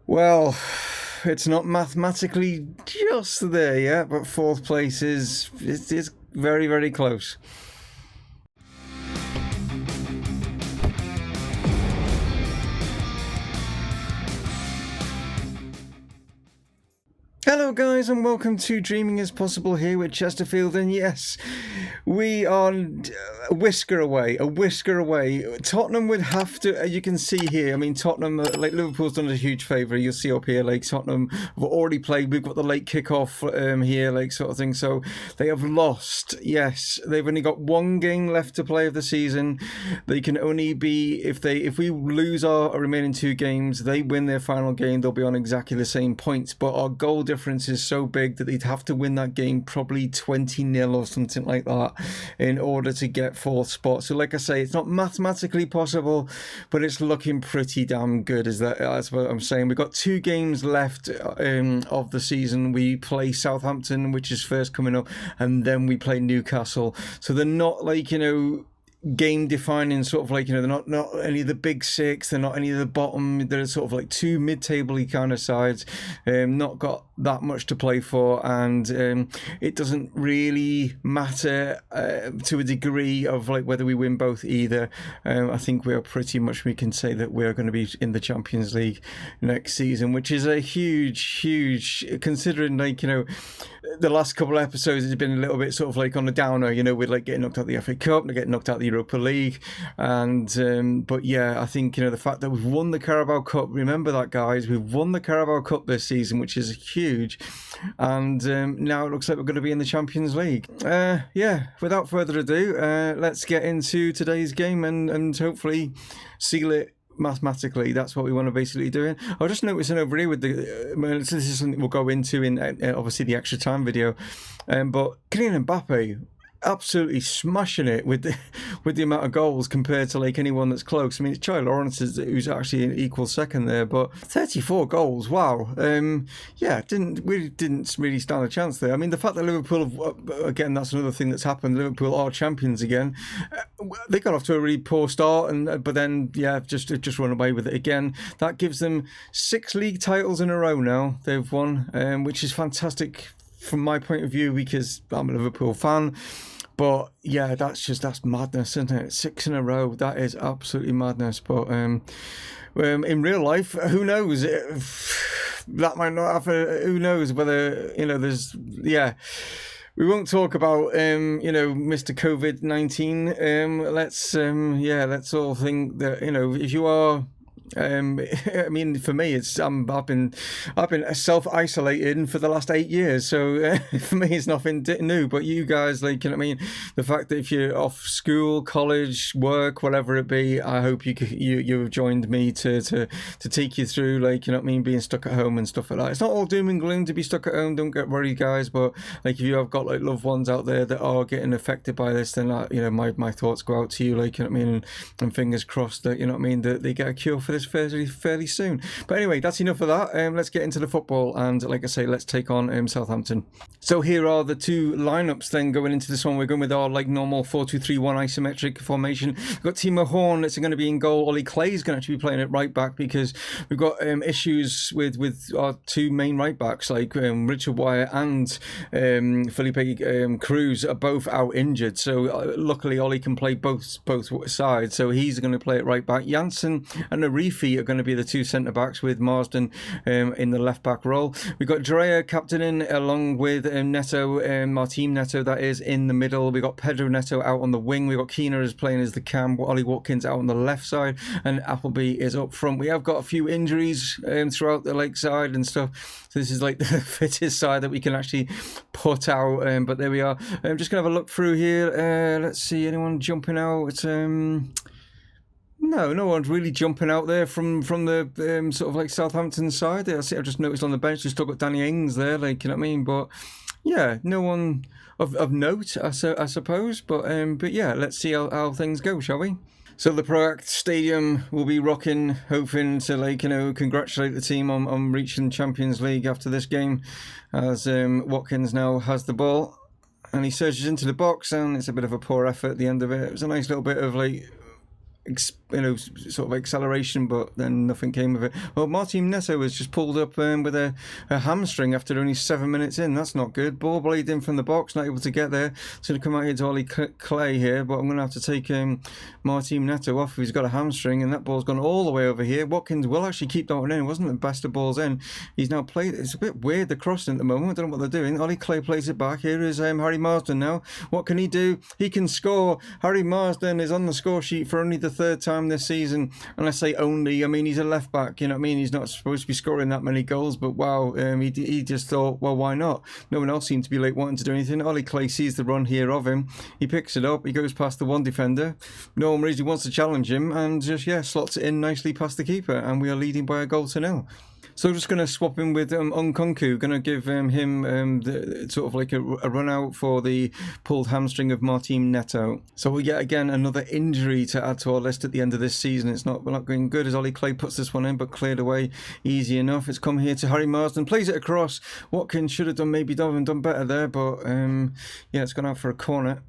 Well, it's not mathematically just there yet, but fourth place is very, very close. Hello guys and welcome to Dreaming is Possible here with Chesterfield, and yes, we are a whisker away. Tottenham would have to, as you can see here, I mean Tottenham, like Liverpool's done us a huge favour. You'll see up here, like Tottenham have already played, we've got the late kick-off here, like sort of thing, so they have lost. Yes, they've only got one game left to play of the season. They can only be, if we lose our remaining two games, they win their final game, they'll be on exactly the same points, but our goal difference is so big that they'd have to win that game probably 20-0 or something like that in order to get fourth spot. So like I say, it's not mathematically possible, but it's looking pretty damn good. That's what I'm saying. We've got two games left of the season. We play Southampton, which is first coming up, and then we play Newcastle. So they're not like, game defining, sort of like, they're not any of the big six, they're not any of the bottom, they're sort of like two mid-table kind of sides, not got that much to play for, and it doesn't really matter to a degree of like whether we win both either. I think we can say that we're going to be in the Champions League next season, which is a huge, considering like, the last couple of episodes has been a little bit sort of like on a downer, we're like getting knocked out the FA Cup, and getting knocked out the Europa League, and but yeah, I think the fact that we've won the Carabao Cup, remember that guys, we've won the Carabao Cup this season, which is huge, and now it looks like we're going to be in the Champions League. Yeah, without further ado, let's get into today's game and hopefully seal it mathematically. That's what we want to basically do. I was just noticing over here with this is something we'll go into in obviously the extra time video, but Kylian Mbappe absolutely smashing it with the amount of goals compared to like anyone that's close. I mean, it's Charlie Lawrence who's actually an equal second there, but 34 goals, wow. Yeah, didn't really stand a chance there. I mean, the fact that Liverpool again, that's another thing that's happened. Liverpool are champions again. They got off to a really poor start, but then yeah, just run away with it again. That gives them 6 league titles in a row now. They've won, which is fantastic from my point of view because I'm a Liverpool fan. But yeah, that's madness, isn't it? 6 in a row, that is absolutely madness. But in real life, who knows? That might not happen. Who knows whether there's We won't talk about Mr. COVID-19. Let's all think that if you are. I mean, for me, I've been self-isolating for the last 8 years, so for me, it's nothing new. But you guys, like, the fact that if you're off school, college, work, whatever it be, I hope you've joined me to take you through, like, being stuck at home and stuff like that. It's not all doom and gloom to be stuck at home. Don't get worried, guys. But like, if you have got like loved ones out there that are getting affected by this, then my thoughts go out to you, like, and fingers crossed that that they get a cure for this fairly soon. But anyway, that's enough of that. Let's get into the football, and like I say, let's take on Southampton. So here are the two lineups then going into this one. We're going with our like normal 4-2-3-1 isometric formation. We've got Timo Horn that's going to be in goal. Ollie Clay is going to actually be playing at right back because we've got issues with our two main right backs, like Richard Wyatt and Felipe Cruz are both out injured, so luckily Ollie can play both sides, so he's going to play at right back. Janssen and Arifi are going to be the two centre backs, with Marsden in the left back role. We've got Drea captaining along with Neto, Martin Neto, that is, in the middle. We've got Pedro Neto out on the wing. We've got Keena as playing as the cam, Ollie Watkins out on the left side, and Appleby is up front. We have got a few injuries throughout the lakeside and stuff, so this is like the fittest side that we can actually put out, but there we are. I'm just going to have a look through here. Let's see, anyone jumping out? No one's really jumping out there from the sort of like Southampton side. I've just noticed on the bench we've still got Danny Ings there, like, but yeah, no one of note, I suppose. But yeah, let's see how things go, shall we? So the Proact Stadium will be rocking, hoping to congratulate the team on reaching Champions League after this game, as Watkins now has the ball and he surges into the box, and it's a bit of a poor effort at the end of it. It was a nice little bit of like sort of acceleration, but then nothing came of it. Well, Martin Neto was just pulled up with a hamstring after only 7 minutes in. That's not good. Ball blade in from the box, not able to get there. It's going to come out here to Ollie Clay here, but I'm going to have to take Martin Neto off. He's got a hamstring, and that ball's gone all the way over here. Watkins will actually keep that one in. It wasn't the best of balls in. He's now played. It's a bit weird, the crossing at the moment. I don't know what they're doing. Ollie Clay plays it back. Here is Harry Marsden now. What can he do? He can score. Harry Marsden is on the score sheet for only the 3rd time this season. And I say only, I mean, he's a left back, you know what I mean? He's not supposed to be scoring that many goals, but wow, he just thought, well, why not? No one else seemed to be wanting to do anything. Ollie Clay sees the run here of him. He picks it up. He goes past the one defender. No one really wants to challenge him, and just, slots it in nicely past the keeper. And we are leading by a goal to nil. So just going to swap him with Nkunku, going to give him sort of like a run out for the pulled hamstring of Martin Neto. So we get again another injury to add to our list at the end of this season. We're not going good as Ollie Clay puts this one in, but cleared away easy enough. It's come here to Harry Marsden, plays it across. Watkins should have done better there, but it's gone out for a corner.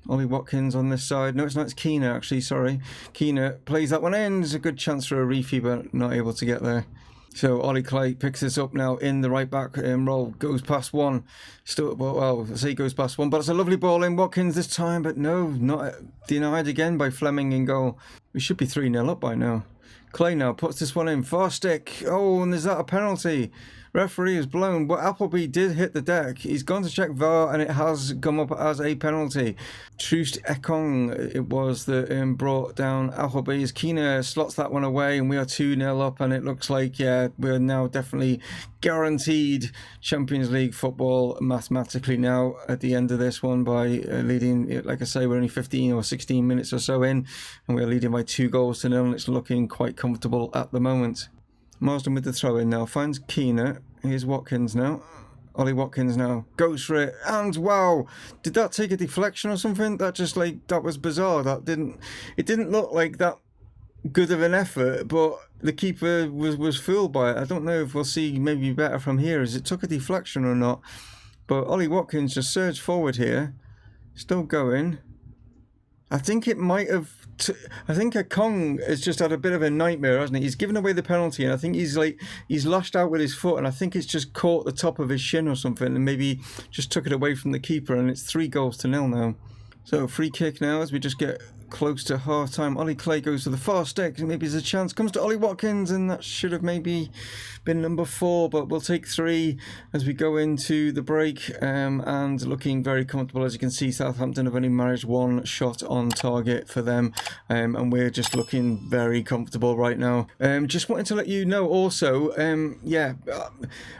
Ollie Watkins on this side. No, it's not. It's Keener, actually. Sorry. Keener plays that one in. There's a good chance for a reefy, but not able to get there. So Ollie Clay picks this up now in the right back role. Goes past one. Still, well, I say goes past one, but it's a lovely ball in. Watkins this time, but no, not denied again by Fleming in goal. We should be 3-0 up by now. Clay now puts this one in. Far stick. Oh, and is that a penalty? Referee is blown, but Appleby did hit the deck. He's gone to check VAR, and it has come up as a penalty. Troost Ekong, it was that brought down Appleby's. Keener slots that one away, and we are 2-0 up, and it looks like, we're now definitely guaranteed Champions League football mathematically now at the end of this one by leading, like I say, we're only 15 or 16 minutes or so in, and we're leading by 2 goals to nil, and it's looking quite comfortable at the moment. Marsden with the throw in now, finds Keener. Here's Watkins now. Ollie Watkins now goes for it, and wow, did that take a deflection or something? That just that was bizarre. It didn't look like that good of an effort, but the keeper was fooled by it. I don't know if we'll see maybe better from here as it took a deflection or not. But Ollie Watkins just surged forward here, still going. I think it might have. I think Ekong has just had a bit of a nightmare, hasn't he? He's given away the penalty, and I think he's lashed out with his foot, and I think it's just caught the top of his shin or something, and maybe just took it away from the keeper, and it's 3-0 now. So free kick now as we just get close to half time. Ollie Clay goes to the far stick, and maybe there's a chance. Comes to Ollie Watkins, and that should have maybe been number 4, but we'll take 3 as we go into the break. And looking very comfortable. As you can see, Southampton have only managed 1 shot on target for them, and we're just looking very comfortable right now. Just wanted to let you know also,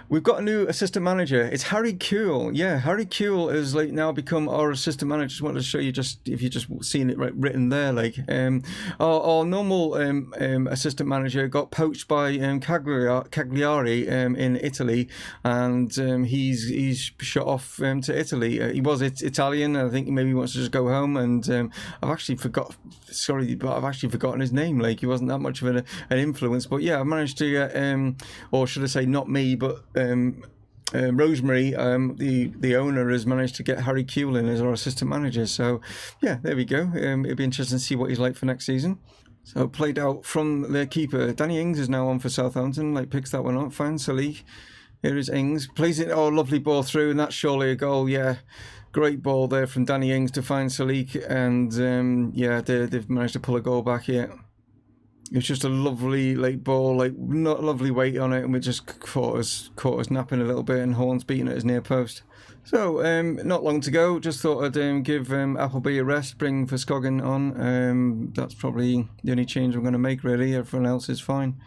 we've got a new assistant manager. It's Harry Kewell. Yeah, Harry Kewell has now become our assistant manager. Just wanted to show you, if you just seen it written there, our normal assistant manager got poached by Cagliari in Italy, and he's shot off to Italy. He was Italian, and I think maybe he wants to just go home, and I've actually forgotten his name. He wasn't that much of an influence, but yeah, I managed to get, or should I say not me, but Rosemary, the owner, has managed to get Harry Kewell in as our assistant manager. So yeah, there we go. It'll be interesting to see what he's like for next season. So played out from their keeper. Danny Ings is now on for Southampton. Picks that one up. Finds Salik. Here is Ings. Plays it. Oh, lovely ball through, and that's surely a goal. Yeah. Great ball there from Danny Ings to find Salik, and they've managed to pull a goal back here. It's just a lovely ball, not lovely weight on it, and we just caught us napping a little bit, and Horn's beating at his near post. So not long to go. Just thought I'd give Appleby a rest, bring Verskogen on. That's probably the only change I'm going to make, really. Everyone else is fine.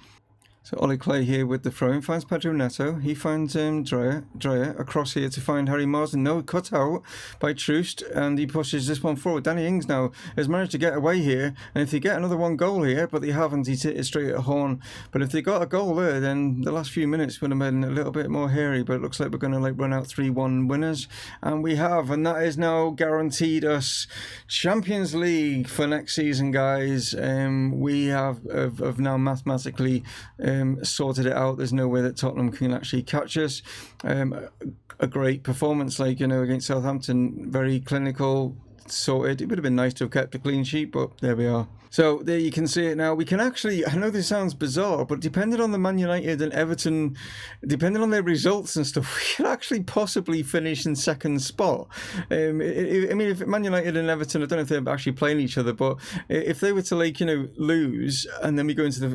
So Ollie Clay here with the throw-in, finds Pedro Neto. He finds Dreyer across here to find Harry Marsden. No, cut out by Troost, and he pushes this one forward. Danny Ings now has managed to get away here, and if they get another 1 goal here, but they haven't, he's hit it straight at Horn. But if they got a goal there, then the last few minutes would have been a little bit more hairy, but it looks like we're going to run out 3-1 winners, and we have, and that is now guaranteed us Champions League for next season, guys. We have now mathematically sorted it out. There's no way that Tottenham can actually catch us. A great performance, against Southampton. Very clinical, sorted. It would have been nice to have kept a clean sheet, but there we are. So there you can see it now. We can actually, I know this sounds bizarre, but depending on the Man United and Everton, depending on their results and stuff, we could actually possibly finish in second spot. I mean, if Man United and Everton, I don't know if they're actually playing each other, but if they were to lose and then we go into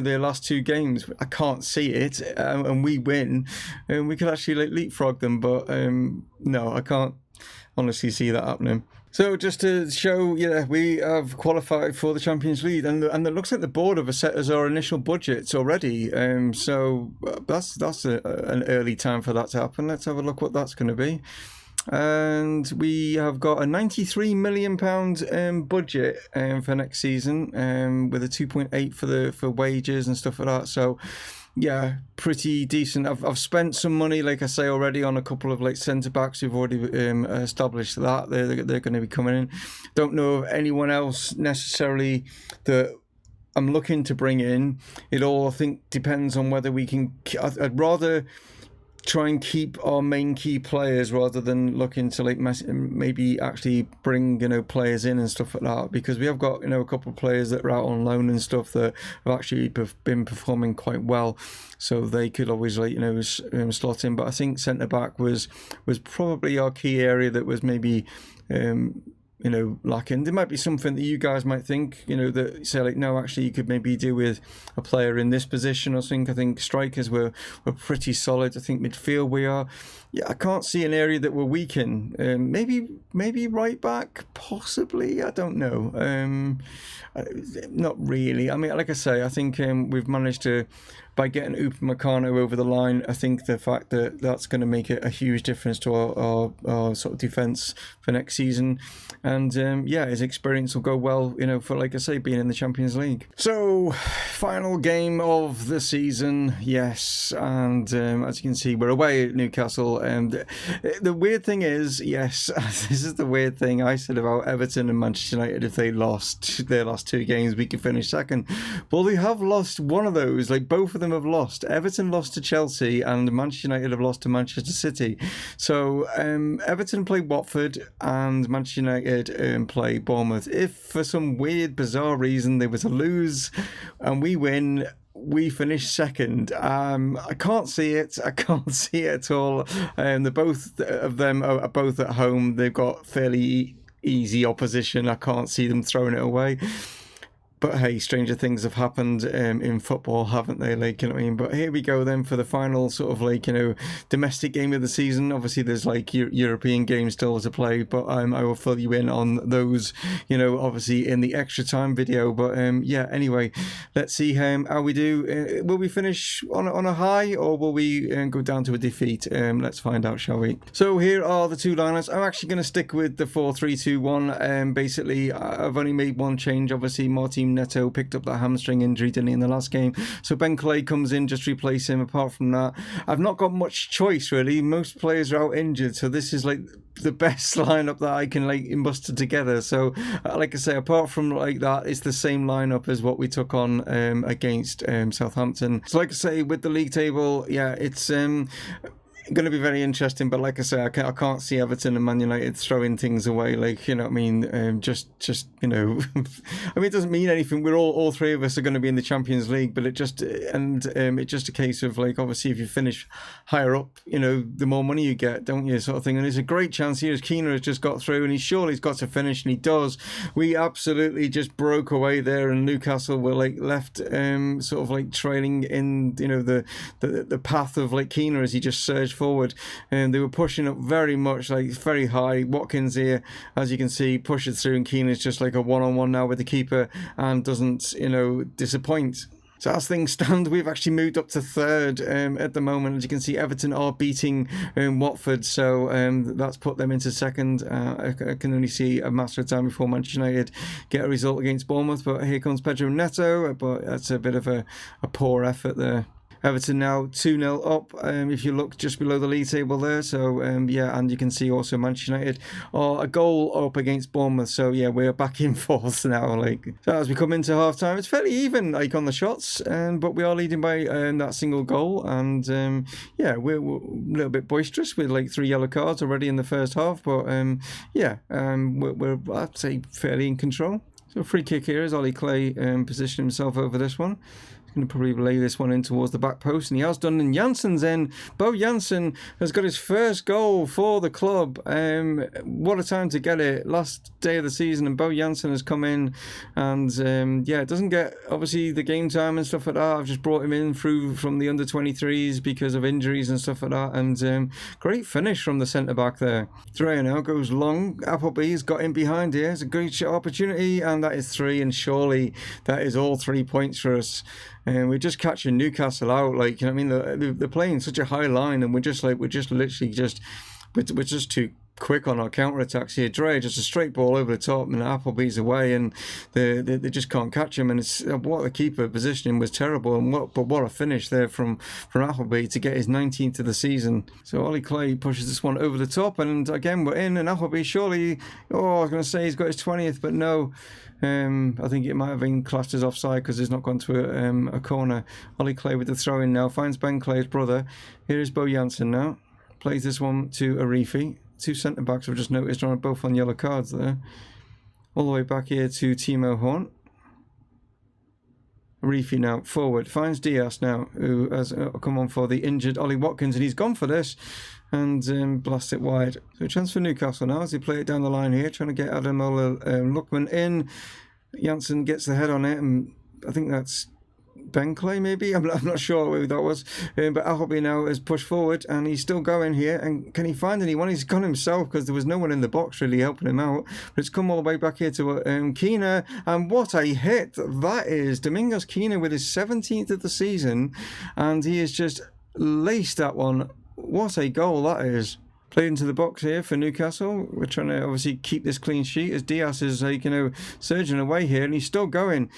their last two games, I can't see it, and we win, and we could actually leapfrog them. But no, I can't honestly see that happening. So just to show, we have qualified for the Champions League, and it looks like the board have set as our initial budgets already. So that's an early time for that to happen. Let's have a look what that's going to be. And we have got a £93 million budget for next season, with a 2.8 for wages and stuff like that. So yeah, pretty decent. I've spent some money, like I say, already on a couple of centre backs. We've already established that they're going to be coming in. Don't know of anyone else necessarily that I'm looking to bring in. It all, I think, depends on whether we can. I'd rather try and keep our main key players rather than looking to maybe actually bring players in and stuff like that, because we have got a couple of players that are out on loan and stuff that have actually been performing quite well, so they could always slot in. But I think centre back was probably our key area that was maybe lacking. There might be something that you guys might think, that say no, actually you could maybe do with a player in this position. I think strikers were pretty solid. I think midfield we are. Yeah, I can't see an area that we're weak in. Maybe right back, possibly. I don't know. Not really. I mean, like I say, I think we've managed to, by getting Upamecano over the line, I think the fact that that's going to make a huge difference to our sort of defence for next season. And his experience will go well, for, like I say, being in the Champions League. So, final game of the season, yes. And as you can see, we're away at Newcastle. The weird thing is, yes, this is the weird thing I said about Everton and Manchester United. If they lost their last two games, we could finish second. Well, they have lost one of those. Both of them have lost. Everton lost to Chelsea and Manchester United have lost to Manchester City. So Everton play Watford and Manchester United play Bournemouth. If for some weird, bizarre reason there was a lose and we win, we finish second. I can't see it. I can't see it at all. The both of them are both at home. They've got fairly easy opposition. I can't see them throwing it away. But hey, stranger things have happened in football, haven't they? You know what I mean? But here we go then for the final sort of domestic game of the season. Obviously, there's European games still to play, but I will fill you in on those, obviously in the extra time video. But anyway, let's see how we do. Will we finish on a high, or will we go down to a defeat? Let's find out, shall we? So here are the two lineups. I'm actually going to stick with the 4-3-2-1. Basically, I've only made one change. Obviously, Martin Neto picked up that hamstring injury, didn't he, in the last game? So Ben Clay comes in, just replace him. Apart from that, I've not got much choice, really. Most players are out injured, so this is the best lineup that I can muster together. So like I say, apart from that, it's the same lineup as what we took on against Southampton. So like I say, with the league table, it's going to be very interesting, but like I say, I can't see Everton and Man United throwing things away. You know what I mean? Just I mean, it doesn't mean anything. We're all three of us are going to be in the Champions League, but it's just a case of obviously if you finish higher up, the more money you get, don't you, sort of thing. And there's a great chance here as Keane has just got through, and he's got to finish, and he does. We absolutely just broke away there, and Newcastle were left sort of trailing in the path of Keane as he just surged forward, and they were pushing up very much, very high. Watkins here, as you can see, pushes through, and Keane is just a one-on-one now with the keeper and doesn't disappoint. So as things stand, we've actually moved up to third at the moment. As you can see, Everton are beating Watford, so that's put them into second. I can only see a matter of time before Manchester United get a result against Bournemouth, but here comes Pedro Neto, but that's a bit of a poor effort there. Everton now 2-0 up, if you look just below the league table there. So, and you can see also Manchester United are a goal up against Bournemouth. So, we're back in fourth now. So as we come into half-time, it's fairly even on the shots, but we are leading by that single goal. And, we're a little bit boisterous with 3 yellow cards already in the first half. But, we're I'd say, fairly in control. So free kick here as Ollie Clay positioned himself over this one. Going to probably lay this one in towards the back post, and he has done. And Jansen's in. Bo Jansen has got his first goal for the club. What a time to get it! Last day of the season, and Bo Jansen has come in, and it doesn't get obviously the game time and stuff like that. I've just brought him in through from the under-23s because of injuries and stuff like that, and great finish from the centre back there. Dreyer now goes long. Appleby's got in behind here. It's a great shot opportunity, and that is 3. And surely that is all 3 points for us. And we're just catching Newcastle out, like, you know what I mean? They're playing such a high line, and we're just too quick on our counter attacks here. Dre just a straight ball over the top, and Appleby's away, and they just can't catch him. And it's what the keeper positioning was terrible, and what a finish there from Appleby to get his 19th of the season. So Ollie Clay pushes this one over the top, and again we're in. And Appleby surely, I was going to say he's got his 20th, but no. I think it might have been classed as offside because he's not gone to a corner. Ollie Clay with the throw in now, finds Ben Clay's brother. Here is Bo Jansen now, plays this one to Arifi. 2 centre backs I've just noticed are both on yellow cards there. All the way back here to Timo Horn. Arifi now forward, finds Diaz now, who has come on for the injured Ollie Watkins, and he's gone for this and blasts it wide. So a chance for Newcastle now as they play it down the line here, trying to get Ademola Lookman in. Jansen gets the head on it, and I think that's Ben Clay maybe, I'm not sure who that was, but Appleby now has pushed forward and he's still going here. And can he find anyone? He's gone himself because there was no one in the box really helping him out, but it's come all the way back here to Keener, and what a hit that is. Domingos Keener with his 17th of the season, and he has just laced that one. What a goal that is. Played into the box here for Newcastle. We're trying to obviously keep this clean sheet as Diaz is surging away here, and he's still going.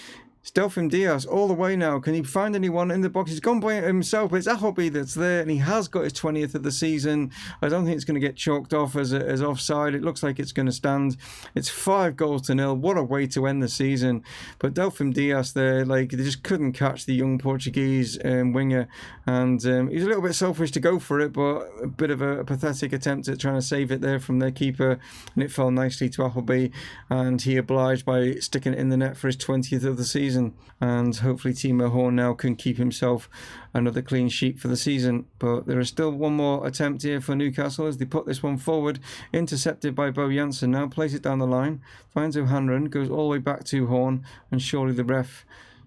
Stelfim Diaz all the way now. Can he find anyone in the box? He's gone by himself, but it's Appleby that's there, and he has got his 20th of the season. I don't think it's going to get chalked off as offside. It looks like it's going to stand. It's 5-0. What a way to end the season. But Stelfim Diaz there, like, they just couldn't catch the young Portuguese winger, and he's a little bit selfish to go for it, but a bit of a pathetic attempt at trying to save it there from their keeper, and it fell nicely to Appleby, and he obliged by sticking it in the net for his 20th of the season. And hopefully Timo Horn now can keep himself another clean sheet for the season. But there is still one more attempt here for Newcastle as they put this one forward, intercepted by Bo Jansen now, plays it down the line, finds O'Hanlon, goes all the way back to Horn, and surely the ref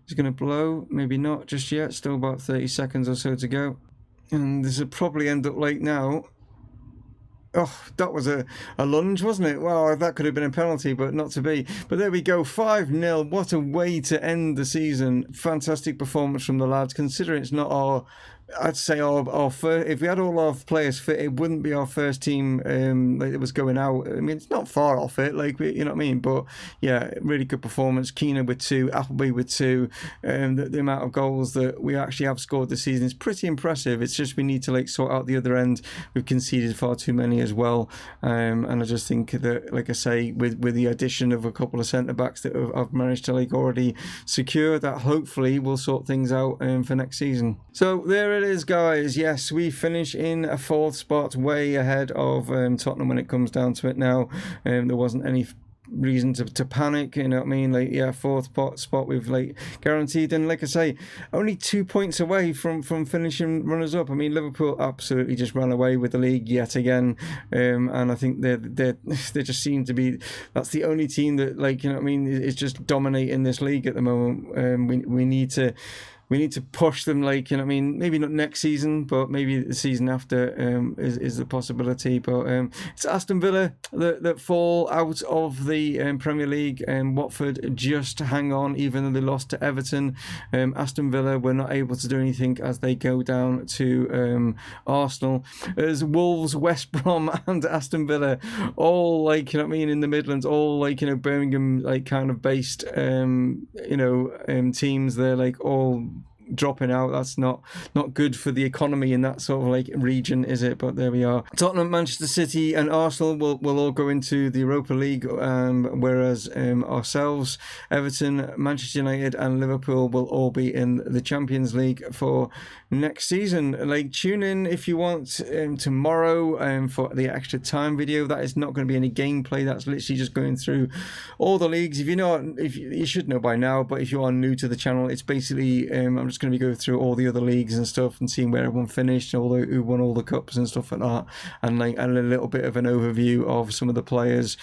is going to blow. Maybe not just yet, still about 30 seconds or so to go, and this will probably end up late now. Oh, that was a lunge, wasn't it? Well, that could have been a penalty, but not to be. But there we go, 5-0. What a way to end the season. Fantastic performance from the lads, considering it's not our... I'd say our first, if we had all our players fit, it wouldn't be our first team that was going out. I mean, it's not far off it, like, you know what I mean? But yeah, really good performance. Keener with 2, Appleby with 2. The amount of goals that we actually have scored this season is pretty impressive. It's just we need to sort out the other end. We've conceded far too many as well, and I just think that, like I say, with the addition of a couple of centre backs that I've managed to already secure, that hopefully will sort things out for next season. So there it is, guys. Yes, we finish in a 4th spot, way ahead of Tottenham when it comes down to it now. There wasn't any reason to panic, you know what I mean? 4th spot we've guaranteed, and like I say, only 2 points away from finishing runners up. I mean, Liverpool absolutely just ran away with the league yet again, and I think they just seem to be, that's the only team that, you know what I mean, is just dominating this league at the moment. We need to push them, you know what I mean, maybe not next season, but maybe the season after is the possibility. But it's Aston Villa that fall out of the Premier League, and Watford just hang on, even though they lost to Everton. Aston Villa were not able to do anything as they go down to Arsenal. As Wolves, West Brom and Aston Villa, all, you know what I mean, in the Midlands, all, Birmingham, kind of based, teams. They're, all dropping out. That's not good for the economy in that sort of like region, is it? But there we are. Tottenham, Manchester City and Arsenal will all go into the Europa League, whereas ourselves, Everton, Manchester United and Liverpool will all be in the Champions League for next season. Like, tune in if you want tomorrow for the extra time video. That is not going to be any gameplay. That's literally just going through all the leagues. If you should know by now, but if you are new to the channel, it's basically I'm just going to be going through all the other leagues and stuff and seeing where everyone finished, who won all the cups and stuff like that, and a little bit of an overview of some of the players,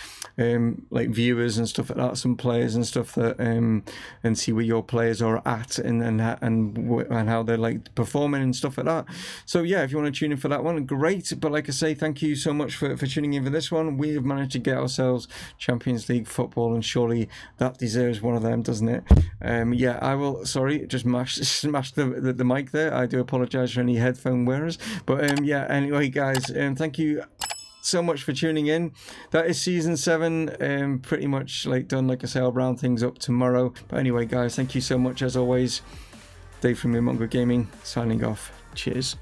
like viewers and stuff like that, some players and stuff that and see where your players are at and how they're like performing and stuff like that. So yeah, if you want to tune in for that one, great. But like I say, thank you so much for tuning in for this one. We have managed to get ourselves Champions League football, and surely that deserves one of them, doesn't it? Yeah, I will. Sorry, just smashed the mic there. I do apologize for any headphone wearers. But yeah, anyway, guys, thank you so much for tuning in. That is season 7, pretty much like done. Like I say, I'll round things up tomorrow. But anyway, guys, thank you so much as always. Dave from Mumongu Gaming signing off. Cheers.